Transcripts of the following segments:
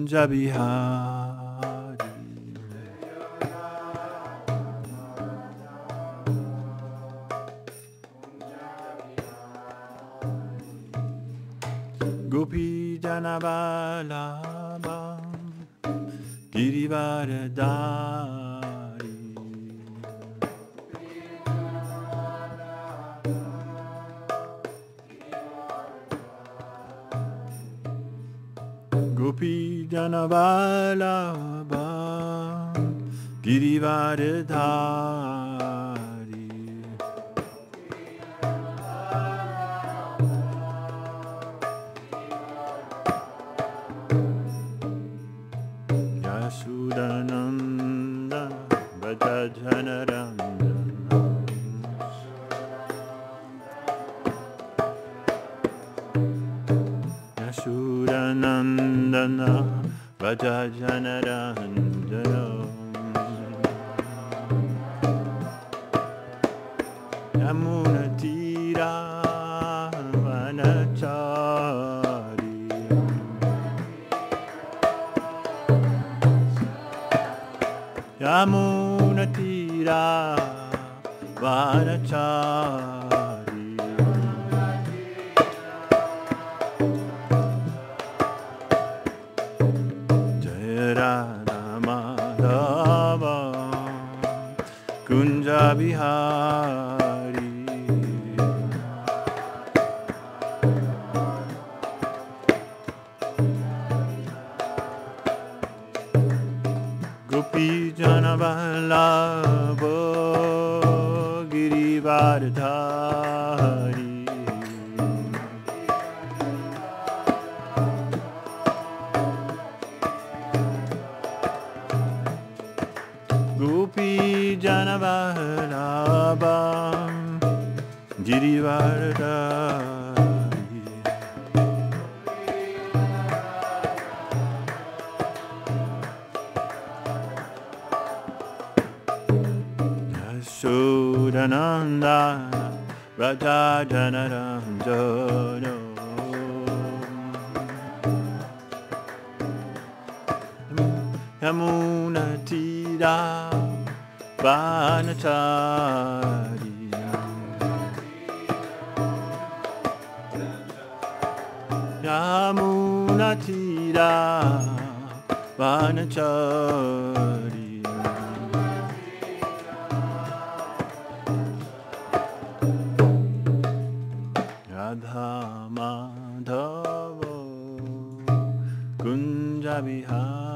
Kunja Bihari. Gopi Janavalabha Girivardhari. Gopi Janavalabha Girivardhari. Yasudananda Vajajanarandana. Yasudanandana Vajajanarandana. Yamuna Tira Vanachari. Yamuna Tira Vanachari. Jaya Radha Madhava Kunja Bihari. Gopi Janavalabha Girivardhari. Gopi Janavalabha Girivardhari. Yashodanandana Rajajanarandana. Yamuna Tira Vanachari. Yamuna Tira Vanachari. Radha Madhava Kunja Bihari.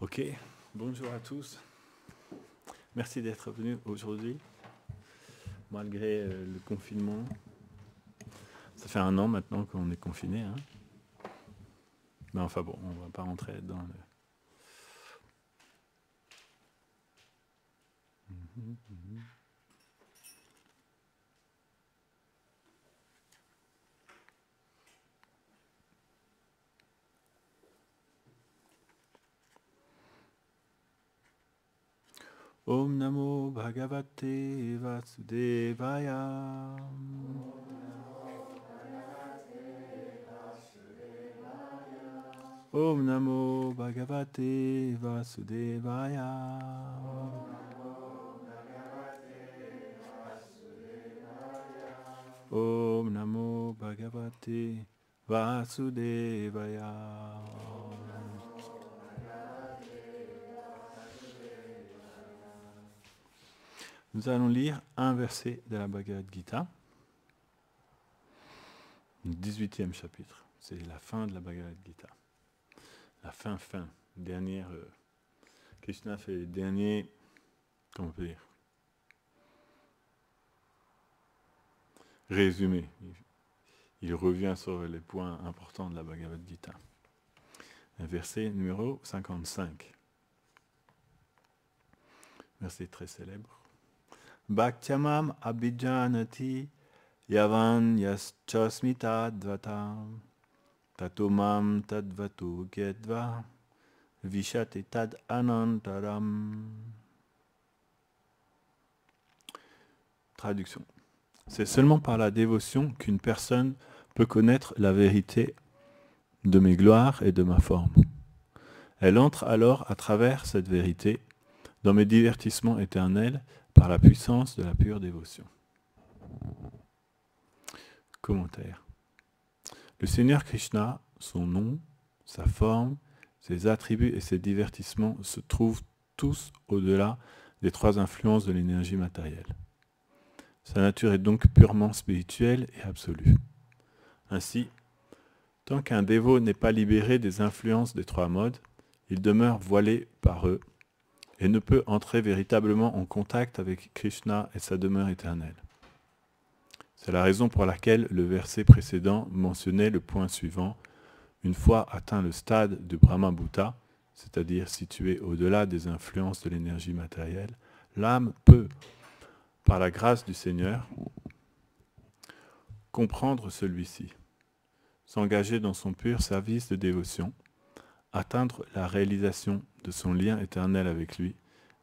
Ok, bonjour à tous. Merci d'être venus aujourd'hui, malgré le confinement. Ça fait 1 an maintenant qu'on est confiné. Hein. Mais enfin bon, on ne va pas rentrer dans le... Om Namo Bhagavate Vasudevaya. Om Namo Bhagavate Vasudevaya. Om Namo Bhagavate Vasudevaya. Nous allons lire un verset de la Bhagavad Gita, le 18e chapitre. C'est la fin de la Bhagavad Gita. La fin. Dernière. Krishna fait les derniers. Comment on peut dire? Résumé. Il revient sur les points importants de la Bhagavad Gita. Verset numéro 55. Verset très célèbre. Bhaktyamam abhijanati Yavan yaschasmi tadvatam tatomam tadvatu gyedva vishate tad anantaram. Traduction. C'est seulement par la dévotion qu'une personne peut connaître la vérité de mes gloires et de ma forme. Elle entre alors à travers cette vérité dans mes divertissements éternels par la puissance de la pure dévotion. Commentaire. Le Seigneur Krishna, son nom, sa forme, ses attributs et ses divertissements se trouvent tous au-delà des trois influences de l'énergie matérielle. Sa nature est donc purement spirituelle et absolue. Ainsi, tant qu'un dévot n'est pas libéré des influences des trois modes, il demeure voilé par eux et ne peut entrer véritablement en contact avec Krishna et sa demeure éternelle. C'est la raison pour laquelle le verset précédent mentionnait le point suivant. Une fois atteint le stade de Brahma-Bhuta, c'est-à-dire situé au-delà des influences de l'énergie matérielle, l'âme peut, par la grâce du Seigneur, comprendre celui-ci, s'engager dans son pur service de dévotion, atteindre la réalisation de son lien éternel avec lui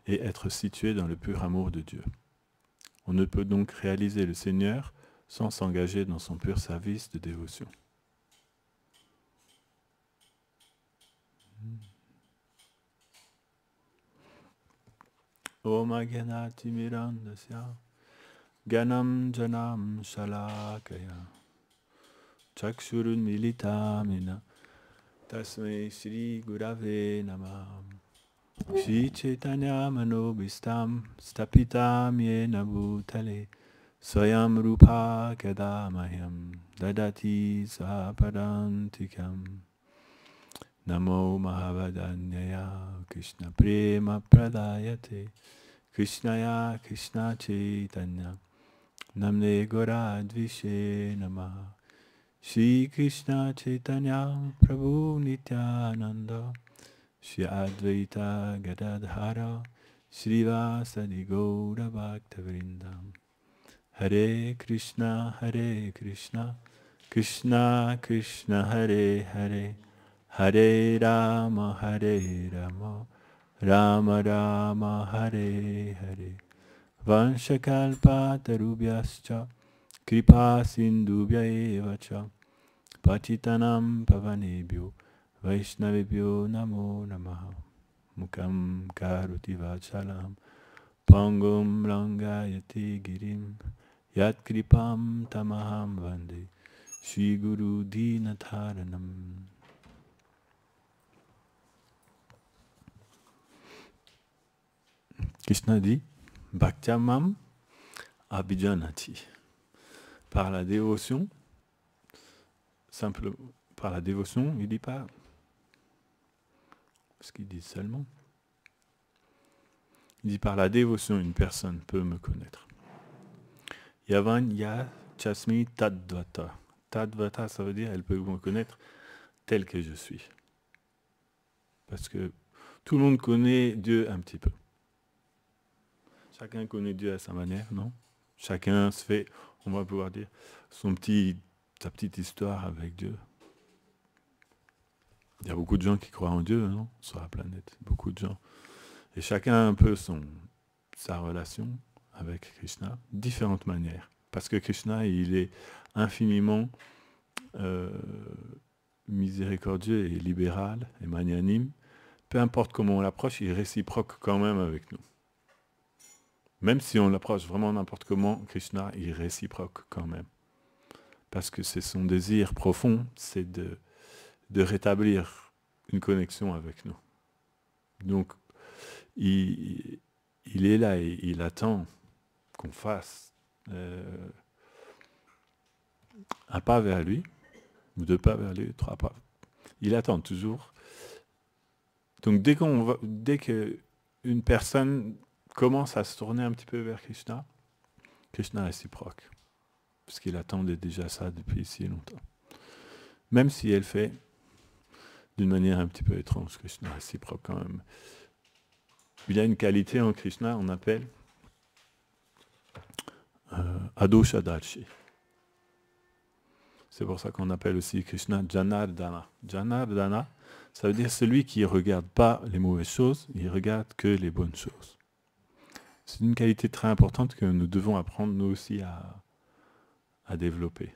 et être situé dans le pur amour de Dieu. On ne peut donc réaliser le Seigneur sans s'engager dans son pur service de dévotion. Om Agyanati Mirandasya Ganam Janam Shalakaya Chakshurun Militamina Tasmai Shri Gurave Namah Shri Chaitanya Manobhistam Stapitam Yena Bhutale Swayam Rupa Kadamahyam Dadati Sapadantikam Namo Mahavadanyaya Krishna Prema Pradayate Krishnaya Krishna Chaitanya Namne Goradvishe Namaha Shri Krishna Chaitanya Prabhu Nityananda Shri Advaita Gadadhara Srivasadi Gaura Bhaktavrindam Hare Krishna Krishna Krishna Hare Hare Hare Rama Rama Rama Hare Hare Vanshakalpatarubhyascha Kripa Sindhubhya evacha Pachitanam Pavanebhyo Vaishnavebhyo Namo Namaha Mukam Karoti Vachalam Pangum Rangayati Girim Yat Kripam Tamaham Vande Shri Guru Dinatharanam. Krishna dit Bhaktyamam Abhijanati. Par la dévotion, simple, par la dévotion, il ne dit pas ce qu'il dit seulement. Il dit par la dévotion, une personne peut me connaître. Yavan ya chasmi tadvata. Tadvata, ça veut dire elle peut me connaître tel que je suis. Parce que tout le monde connaît Dieu un petit peu. Chacun connaît Dieu à sa manière, non? Chacun se fait, on va pouvoir dire, sa petite histoire avec Dieu. Il y a beaucoup de gens qui croient en Dieu, non? Sur la planète, beaucoup de gens. Et chacun a un peu sa relation avec Krishna, différentes manières. Parce que Krishna, il est infiniment miséricordieux et libéral et magnanime. Peu importe comment on l'approche, il est réciproque quand même avec nous. Même si on l'approche vraiment n'importe comment, Krishna, il est réciproque quand même. Parce que c'est son désir profond, c'est de rétablir une connexion avec nous. Donc, il est là et il attend qu'on fasse un pas vers lui, ou deux pas vers lui, trois pas. Il attend toujours. Donc, dès qu'une personne commence à se tourner un petit peu vers Krishna, Krishna est réciproque. Parce qu'il attendait déjà ça depuis si longtemps. Même si elle fait d'une manière un petit peu étrange, Krishna est réciproque quand même. Il y a une qualité en Krishna, on appelle Adoshadarshi. C'est pour ça qu'on appelle aussi Krishna Janardana. Janardana, ça veut dire celui qui ne regarde pas les mauvaises choses, il regarde que les bonnes choses. C'est une qualité très importante que nous devons apprendre nous aussi à développer.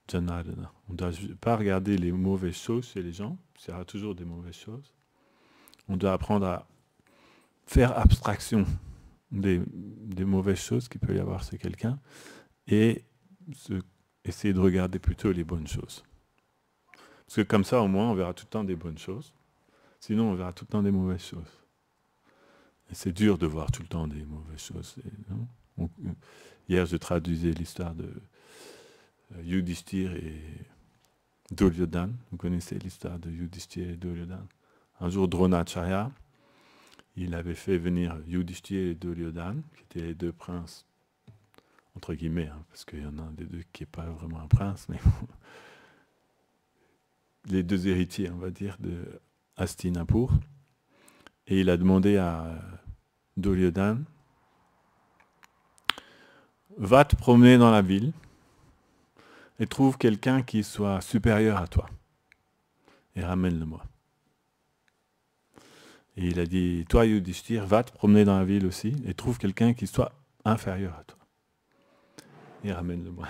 Janardana. On ne doit pas regarder les mauvaises choses chez les gens, il y aura toujours des mauvaises choses. On doit apprendre à faire abstraction des mauvaises choses qu'il peut y avoir chez quelqu'un et essayer de regarder plutôt les bonnes choses. Parce que comme ça, au moins, on verra tout le temps des bonnes choses. Sinon, on verra tout le temps des mauvaises choses. Et c'est dur de voir tout le temps des mauvaises choses. Hier, je traduisais l'histoire de Yudhishthir et Duryodhana. Vous connaissez l'histoire de Yudhishthir et Duryodhana. Un jour, Dronacharya, il avait fait venir Yudhishthir et Duryodhana, qui étaient les deux princes, entre guillemets, hein, parce qu'il y en a un des deux qui n'est pas vraiment un prince, mais les deux héritiers, on va dire, de Hastinapur. Et il a demandé à Duryodhana, va te promener dans la ville et trouve quelqu'un qui soit supérieur à toi et ramène-le-moi. Et il a dit, toi Yudhishthir, va te promener dans la ville aussi et trouve quelqu'un qui soit inférieur à toi. Et ramène-le-moi.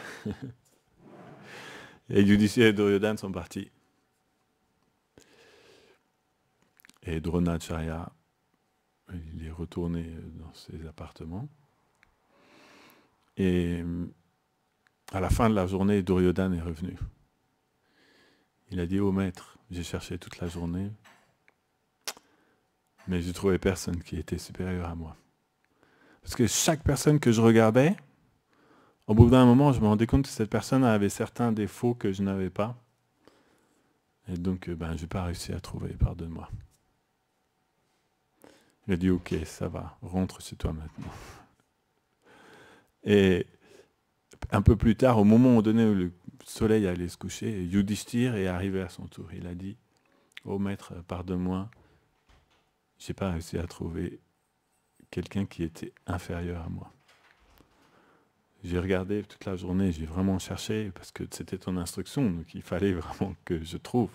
Et Yudhishthir et Duryodhana sont partis. Et Dronacharya, il est retourné dans ses appartements. Et à la fin de la journée, Duryodhana est revenu. Il a dit, oh maître, j'ai cherché toute la journée, mais j'ai trouvé personne qui était supérieur à moi. Parce que chaque personne que je regardais, au bout d'un moment, je me rendais compte que cette personne avait certains défauts que je n'avais pas. Et donc, je n'ai pas réussi à trouver, pardonne-moi. Il a dit, ok, ça va, rentre chez toi maintenant. Et un peu plus tard, au moment donné où le soleil allait se coucher, Yudhishthir est arrivé à son tour. Il a dit, oh maître, pardonne-moi, je n'ai pas réussi à trouver quelqu'un qui était inférieur à moi. J'ai regardé toute la journée, j'ai vraiment cherché, parce que c'était ton instruction, donc il fallait vraiment que je trouve.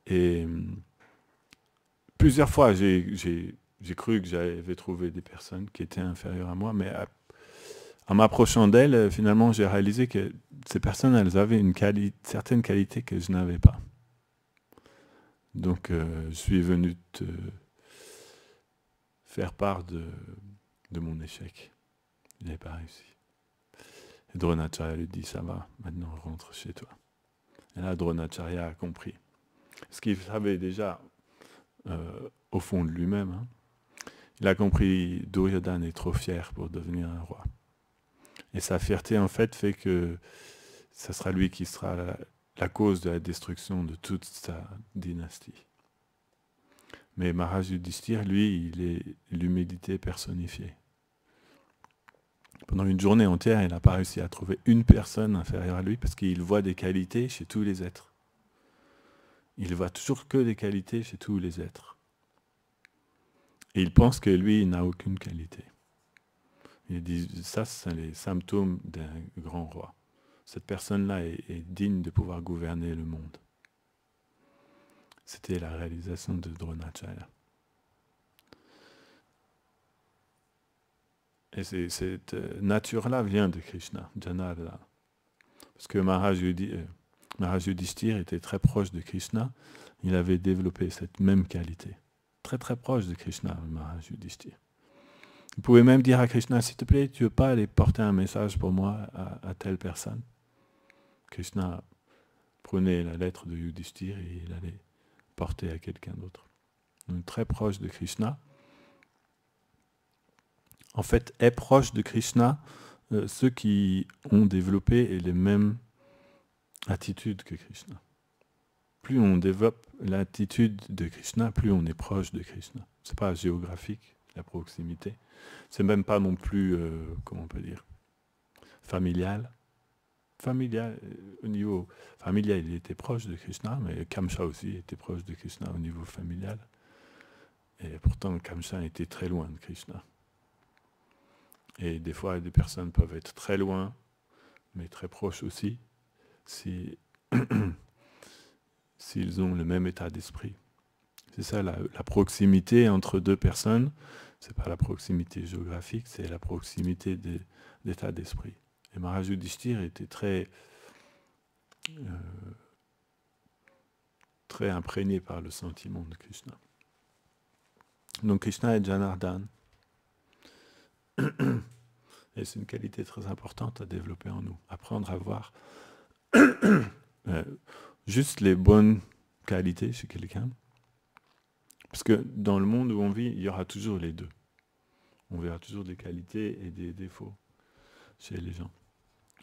Et plusieurs fois, j'ai cru que j'avais trouvé des personnes qui étaient inférieures à moi, mais en m'approchant d'elles, finalement, j'ai réalisé que ces personnes, elles avaient une certaine qualité que je n'avais pas. Donc, je suis venu te faire part de mon échec. Il n'avait pas réussi. Et Dronacharya lui dit, ça va, maintenant rentre chez toi. Et là, Dronacharya a compris. Ce qu'il savait déjà au fond de lui-même. Hein. Il a compris Duryodhana est trop fier pour devenir un roi. Et sa fierté, en fait que ce sera lui qui sera la cause de la destruction de toute sa dynastie. Mais Maharaj Yudhishthir, lui, il est l'humilité personnifiée. Pendant une journée entière, il n'a pas réussi à trouver une personne inférieure à lui parce qu'il voit des qualités chez tous les êtres. Il voit toujours que des qualités chez tous les êtres. Et il pense que lui, il n'a aucune qualité. Il dit, ça, c'est les symptômes d'un grand roi. Cette personne-là est digne de pouvoir gouverner le monde. C'était la réalisation de Dronacharya. Et cette nature-là vient de Krishna, Janardana. Parce que Maharaj Yudhishthir était très proche de Krishna, il avait développé cette même qualité. Très très proche de Krishna, Maharaj Yudhishthir. Vous pouvez même dire à Krishna, s'il te plaît, tu ne veux pas aller porter un message pour moi à telle personne. Krishna prenait la lettre de Yudhishthir et il allait porter à quelqu'un d'autre. Donc très proche de Krishna. En fait, est proche de Krishna ceux qui ont développé les mêmes attitudes que Krishna. Plus on développe l'attitude de Krishna, plus on est proche de Krishna. Ce n'est pas géographique, la proximité. C'est même pas non plus, comment on peut dire, familial. Au niveau familial, il était proche de Krishna, mais Kamsa aussi était proche de Krishna au niveau familial. Et pourtant, Kamsa était très loin de Krishna. Et des fois, des personnes peuvent être très loin, mais très proches aussi, si s'ils ont le même état d'esprit. C'est ça, la proximité entre deux personnes, c'est pas la proximité géographique, c'est la proximité d'état d'esprit. Et Maharaj Yudhishthira était très imprégné par le sentiment de Krishna. Donc Krishna est Janardhan. Et c'est une qualité très importante à développer en nous. Apprendre à voir juste les bonnes qualités chez quelqu'un. Parce que dans le monde où on vit, il y aura toujours les deux. On verra toujours des qualités et des défauts chez les gens.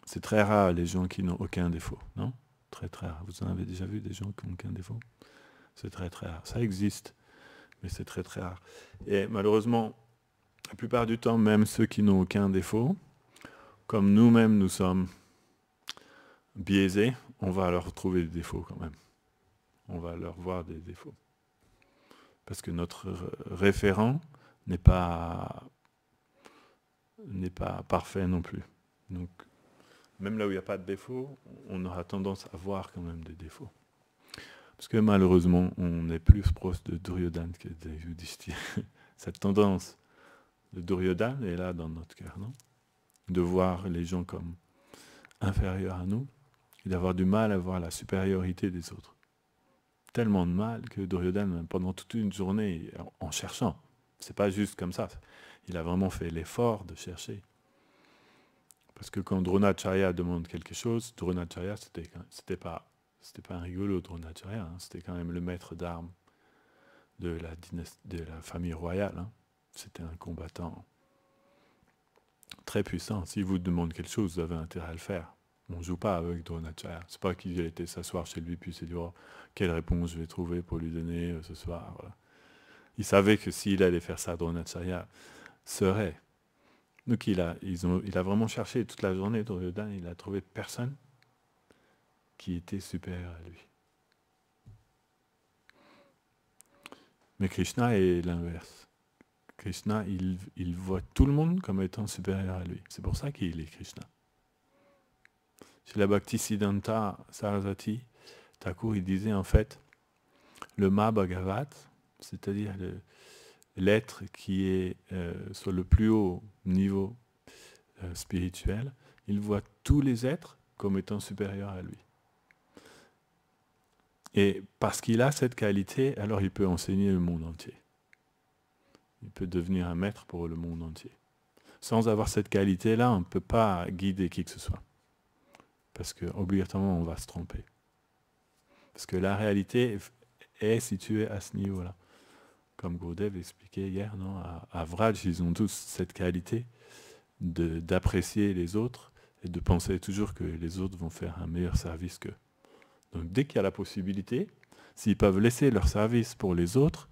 C'est très rare les gens qui n'ont aucun défaut, non? Très très rare. Vous en avez déjà vu des gens qui n'ont aucun défaut? C'est très très rare. Ça existe, mais c'est très très rare. Et malheureusement, la plupart du temps, même ceux qui n'ont aucun défaut, comme nous-mêmes nous sommes biaisés, on va leur trouver des défauts quand même. On va leur voir des défauts. Parce que notre référent n'est pas parfait non plus. Donc, même là où il n'y a pas de défaut, on aura tendance à voir quand même des défauts. Parce que malheureusement, on est plus proche de Duryodhana que de Yudhishthira. Cette tendance de Duryodhana est là dans notre cœur, non? De voir les gens comme inférieurs à nous et d'avoir du mal à voir la supériorité des autres. Tellement de mal que Duryodhana, pendant toute une journée, en cherchant, c'est pas juste comme ça, il a vraiment fait l'effort de chercher. Parce que quand Dronacharya demande quelque chose, Dronacharya, c'était pas un rigolo, Dronacharya, hein, c'était quand même le maître d'armes de la famille royale. Hein. C'était un combattant très puissant. S'il vous demande quelque chose, vous avez intérêt à le faire. On ne joue pas avec Dronacharya. C'est pas qu'il a été s'asseoir chez lui puis s'est dit, oh, quelle réponse je vais trouver pour lui donner ce soir. Voilà. Il savait que s'il allait faire ça, Dronacharya serait. Donc il a vraiment cherché toute la journée, Duryodhana, il a trouvé personne qui était supérieur à lui. Mais Krishna est l'inverse. Krishna, il voit tout le monde comme étant supérieur à lui. C'est pour ça qu'il est Krishna. Chez la Bhaktisiddhanta Sarasvati, Thakur, il disait en fait, le Mahabhagavat, c'est-à-dire l'être qui est sur le plus haut niveau spirituel, il voit tous les êtres comme étant supérieurs à lui. Et parce qu'il a cette qualité, alors il peut enseigner le monde entier. Il peut devenir un maître pour le monde entier. Sans avoir cette qualité-là, on ne peut pas guider qui que ce soit. Parce qu'obligatoirement, on va se tromper. Parce que la réalité est située à ce niveau-là. Comme Gurudev expliquait hier, non, à Vraj, ils ont tous cette qualité d'apprécier les autres et de penser toujours que les autres vont faire un meilleur service qu'eux. Donc dès qu'il y a la possibilité, s'ils peuvent laisser leur service pour les autres,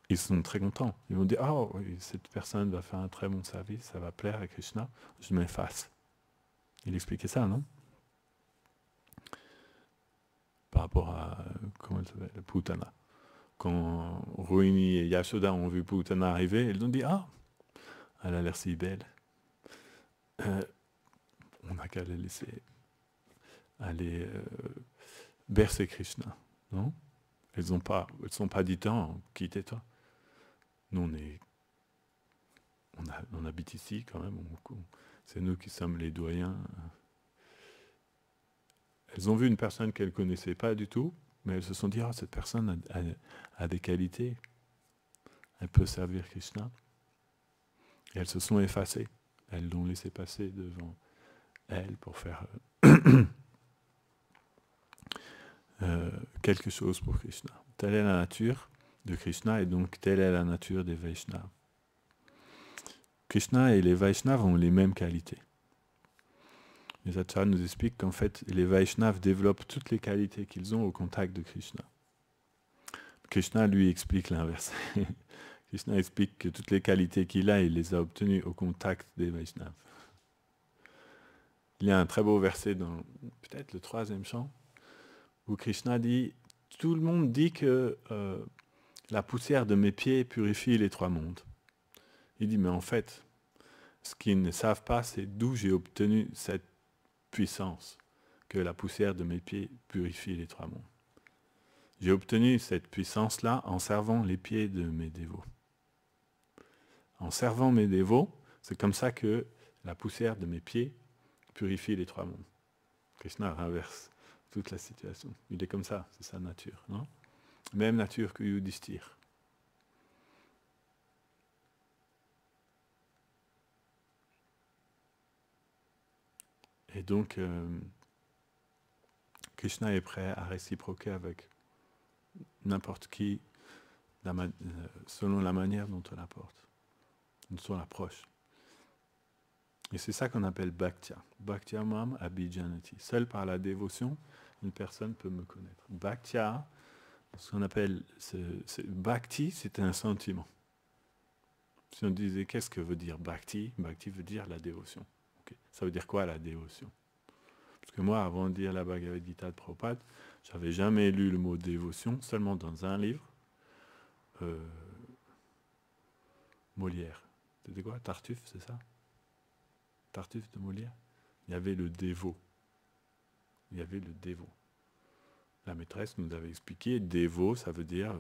ils sont très contents. Ils vont dire, oh, cette personne va faire un très bon service, ça va plaire à Krishna, je m'efface. Il expliquait ça, non? Par rapport à, comment elle s'appelle, Putana. Quand Rohini et Yashoda ont vu Putana arriver, ils ont dit, ah, elle a l'air si belle. On n'a qu'à la laisser aller bercer Krishna, non? Elles ne sont pas dit, quittez-toi. Nous, on habite ici quand même, c'est nous qui sommes les doyens. Elles ont vu une personne qu'elles ne connaissaient pas du tout, mais elles se sont dit, cette personne a des qualités, elle peut servir Krishna. Et elles se sont effacées, elles l'ont laissé passer devant elle pour faire quelque chose pour Krishna. Telle est la nature de Krishna et donc telle est la nature des Vaishnavas. Krishna et les Vaishnavas ont les mêmes qualités. Les acharyas nous expliquent qu'en fait, les Vaishnavas développent toutes les qualités qu'ils ont au contact de Krishna. Krishna, lui, explique l'inverse. Krishna explique que toutes les qualités qu'il a, il les a obtenues au contact des Vaishnavas. Il y a un très beau verset dans peut-être le 3e chant, où Krishna dit, tout le monde dit que la poussière de mes pieds purifie les 3 mondes. Il dit, mais en fait, ce qu'ils ne savent pas, c'est d'où j'ai obtenu cette puissance que la poussière de mes pieds purifie les trois mondes. J'ai obtenu cette puissance-là en servant les pieds de mes dévots. En servant mes dévots, c'est comme ça que la poussière de mes pieds purifie les trois mondes. Krishna renverse toute la situation. Il est comme ça, c'est sa nature, non? Même nature que Yudhishthira. Et donc, Krishna est prêt à réciproquer avec n'importe qui selon la manière dont on l'approche. Et c'est ça qu'on appelle Bhaktya. Bhaktya mam abhijanati. Seul par la dévotion, une personne peut me connaître. Bhaktya, ce qu'on appelle Bhakti, c'est un sentiment. Si on disait qu'est-ce que veut dire Bhakti, Bhakti veut dire la dévotion. Okay. Ça veut dire quoi la dévotion? Parce que moi, avant de dire la Bhagavad Gita de Prabhupada, j'avais jamais lu le mot dévotion, seulement dans un livre, Molière. C'était quoi? Tartuffe, c'est ça? Tartuffe de Molière. Il y avait le dévot. Il y avait le dévot. La maîtresse nous avait expliqué, dévot, ça veut dire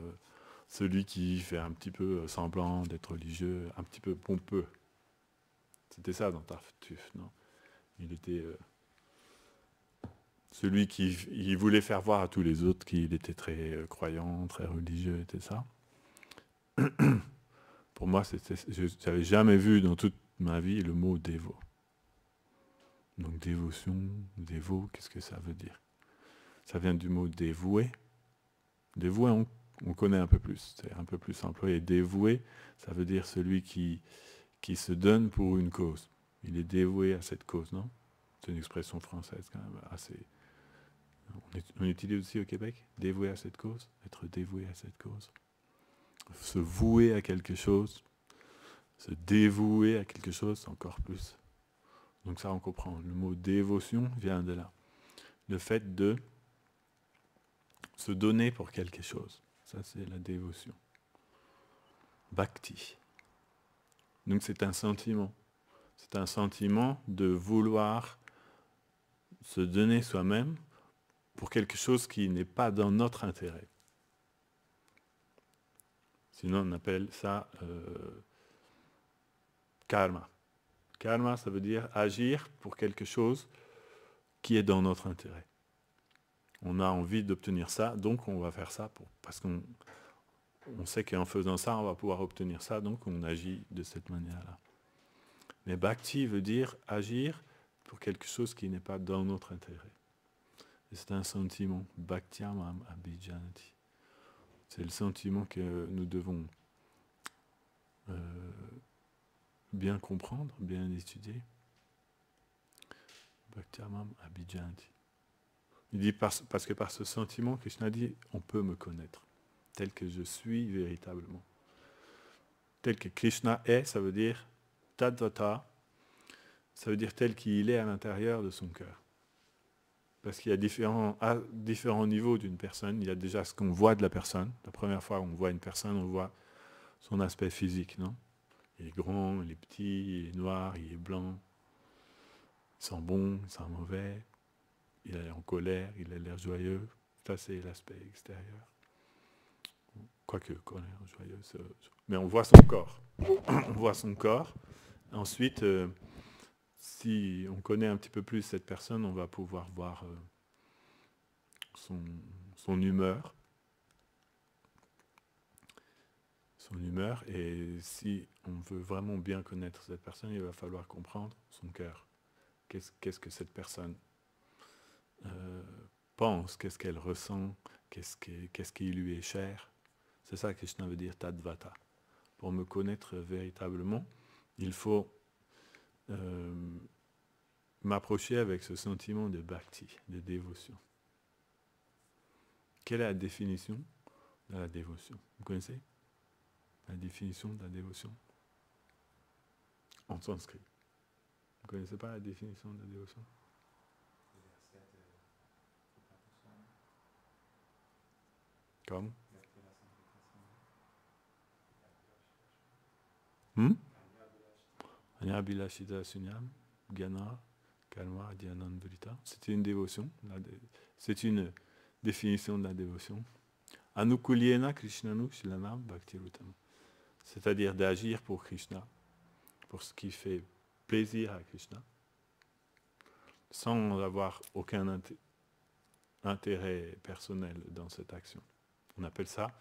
celui qui fait un petit peu semblant d'être religieux, un petit peu pompeux. C'était ça dans Tartuffe, non? Il était celui qui il voulait faire voir à tous les autres qu'il était très croyant, très religieux, et tout ça. Pour moi, je n'avais jamais vu dans toute ma vie le mot dévot. Donc dévotion, dévot, qu'est-ce que ça veut dire? Ça vient du mot dévoué. Dévoué, on connaît un peu plus, c'est un peu plus employé. Dévoué, ça veut dire celui qui se donne pour une cause. Il est dévoué à cette cause, non? C'est une expression française quand même assez... On utilise aussi au Québec, dévoué à cette cause, être dévoué à cette cause. Se vouer à quelque chose, se dévouer à quelque chose, encore plus. Donc ça, on comprend. Le mot dévotion vient de là. Le fait de se donner pour quelque chose. Ça, c'est la dévotion. Bhakti. Donc c'est un sentiment. C'est un sentiment de vouloir se donner soi-même pour quelque chose qui n'est pas dans notre intérêt. Sinon, on appelle ça karma. Karma, ça veut dire agir pour quelque chose qui est dans notre intérêt. On a envie d'obtenir ça, donc on va faire ça parce qu'on sait qu'en faisant ça, on va pouvoir obtenir ça, donc on agit de cette manière-là. Mais bhakti veut dire agir pour quelque chose qui n'est pas dans notre intérêt. Et c'est un sentiment, bhaktyamam abhijanati. C'est le sentiment que nous devons bien comprendre, bien étudier. Bhaktyamam abhijanati. Il dit parce que par ce sentiment, Krishna dit, on peut me connaître, tel que je suis véritablement. Tel que Krishna est, ça veut dire tadvata, ça veut dire tel qu'il est à l'intérieur de son cœur. Parce qu'il y a à différents niveaux d'une personne. Il y a déjà ce qu'on voit de la personne. La première fois qu'on voit une personne, on voit son aspect physique, non? Il est grand, il est petit, il est noir, il est blanc. Il sent bon, il sent mauvais. Il est en colère, il a l'air joyeux. Ça, c'est l'aspect extérieur. Quoique, colère, joyeux, mais on voit son corps. On voit son corps. Ensuite, si on connaît un petit peu plus cette personne, on va pouvoir voir son humeur. Son humeur. Et si on veut vraiment bien connaître cette personne, il va falloir comprendre son cœur. Qu'est-ce que cette personne pense, qu'est-ce qu'elle ressent, qu'est-ce qui lui est cher. C'est ça que Krishna veut dire tadvata. Pour me connaître véritablement, il faut m'approcher avec ce sentiment de bhakti, de dévotion. Quelle est la définition de la dévotion? Vous connaissez la définition de la dévotion en sanskrit? Vous ne connaissez pas la définition de la dévotion? Comme Anya Bilashita Sunyam, Gyana, Karma Dhyanamrita. C'est une dévotion. C'est une définition de la dévotion. Anukulyena Krishnanu Shilanam Bhaktirutam. C'est-à-dire d'agir pour Krishna, pour ce qui fait plaisir à Krishna, sans avoir aucun intérêt personnel dans cette action. On appelle ça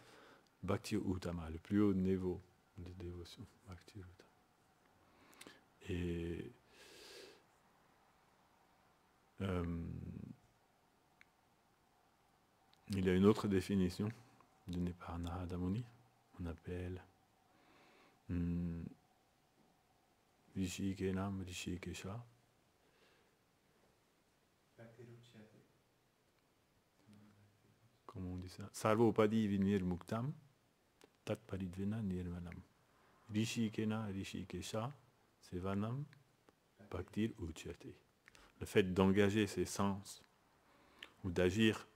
Bhakti Uttama, le plus haut niveau de dévotion. Bhakti Uttama. Et il y a une autre définition donnée par Narada Muni. On appelle Rishikenam Rishikesha. Comment on dit ça? Sarvopadi vinir muktam tat paridvena nirvanam. Rishikena Rishikesha sevanam bhaktir uchyate. Le fait d'engager ses sens ou d'agir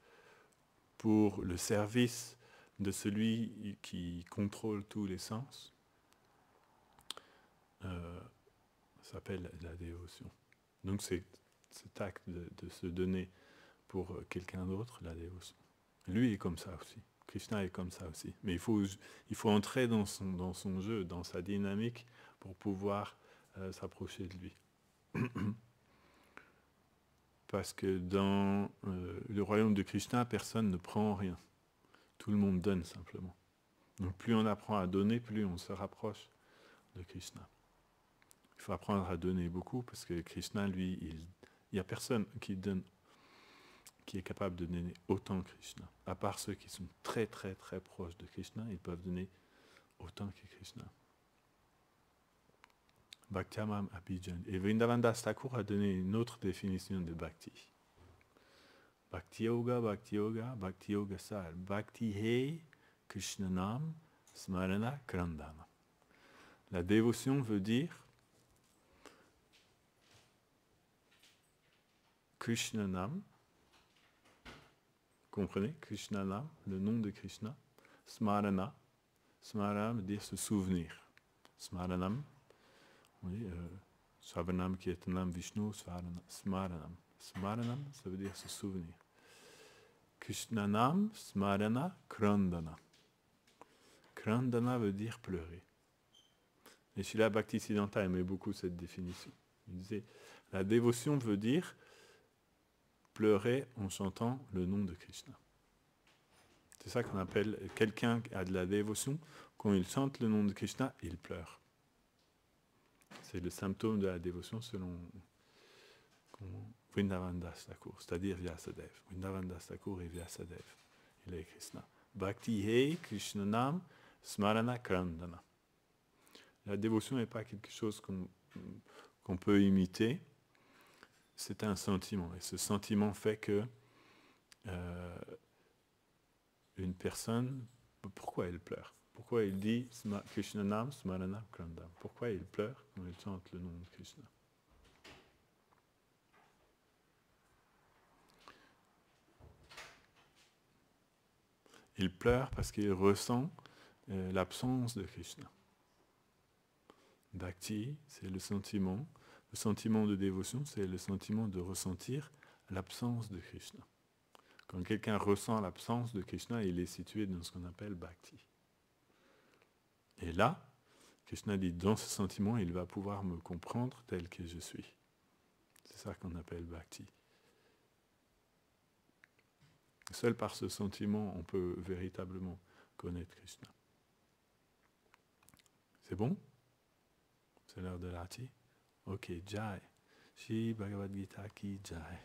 pour le service de celui qui contrôle tous les sens s'appelle la dévotion. Donc c'est cet acte de se donner pour quelqu'un d'autre, la dévotion. Lui est comme ça aussi. Krishna est comme ça aussi. Mais il faut entrer dans son jeu, dans sa dynamique pour pouvoir s'approcher de lui. Parce que dans le royaume de Krishna, personne ne prend rien. Tout le monde donne simplement. Donc plus on apprend à donner, plus on se rapproche de Krishna. Il faut apprendre à donner beaucoup parce que Krishna, lui, il n'y a personne qui est capable de donner autant que Krishna. À part ceux qui sont très très très proches de Krishna, ils peuvent donner autant que Krishna. Bhaktyamam Abhijan. Et Vrindavan Das Thakur a donné une autre définition de Bhakti. Bhakti Yoga, Bhakti Yoga, Bhakti Yoga Sar. Bhakti He Krishnanam Smarana Krandana. La dévotion veut dire Krishnanam. Comprenez? Krishnanam, le nom de Krishna. Smarana. Smarana veut dire se souvenir. Smaranam. Oui, Swavanam Kirtanam Vishnu Smaranam. Smaranam, ça veut dire se souvenir. Krishnanam Smarana Krandana. Krandana veut dire pleurer. Et Srila Bhaktisiddhanta aimait beaucoup cette définition. Il disait, la dévotion veut dire pleurer en chantant le nom de Krishna. C'est ça qu'on appelle, quelqu'un qui a de la dévotion, quand il chante le nom de Krishna, il pleure. C'est le symptôme de la dévotion selon Vrindavan Das Thakur, c'est-à-dire Vyasadeva. Vrindavan Das Thakur et Vyasadeva. Il est Krishna. Bhakti He Krishnanam Smarana Krandana. La dévotion n'est pas quelque chose qu'on peut imiter, c'est un sentiment. Et ce sentiment fait que une personne, pourquoi elle pleure? Pourquoi il dit Krishnanam Smarana Krandam? Pourquoi il pleure quand il chante le nom de Krishna? Il pleure parce qu'il ressent l'absence de Krishna. Bhakti, c'est le sentiment de dévotion, c'est le sentiment de ressentir l'absence de Krishna. Quand quelqu'un ressent l'absence de Krishna, il est situé dans ce qu'on appelle Bhakti. Et là, Krishna dit, dans ce sentiment, il va pouvoir me comprendre tel que je suis. C'est ça qu'on appelle Bhakti. Seul par ce sentiment, on peut véritablement connaître Krishna. C'est bon? C'est l'heure de l'arti? Ok, Jai. Shri Bhagavad Gita ki Jai.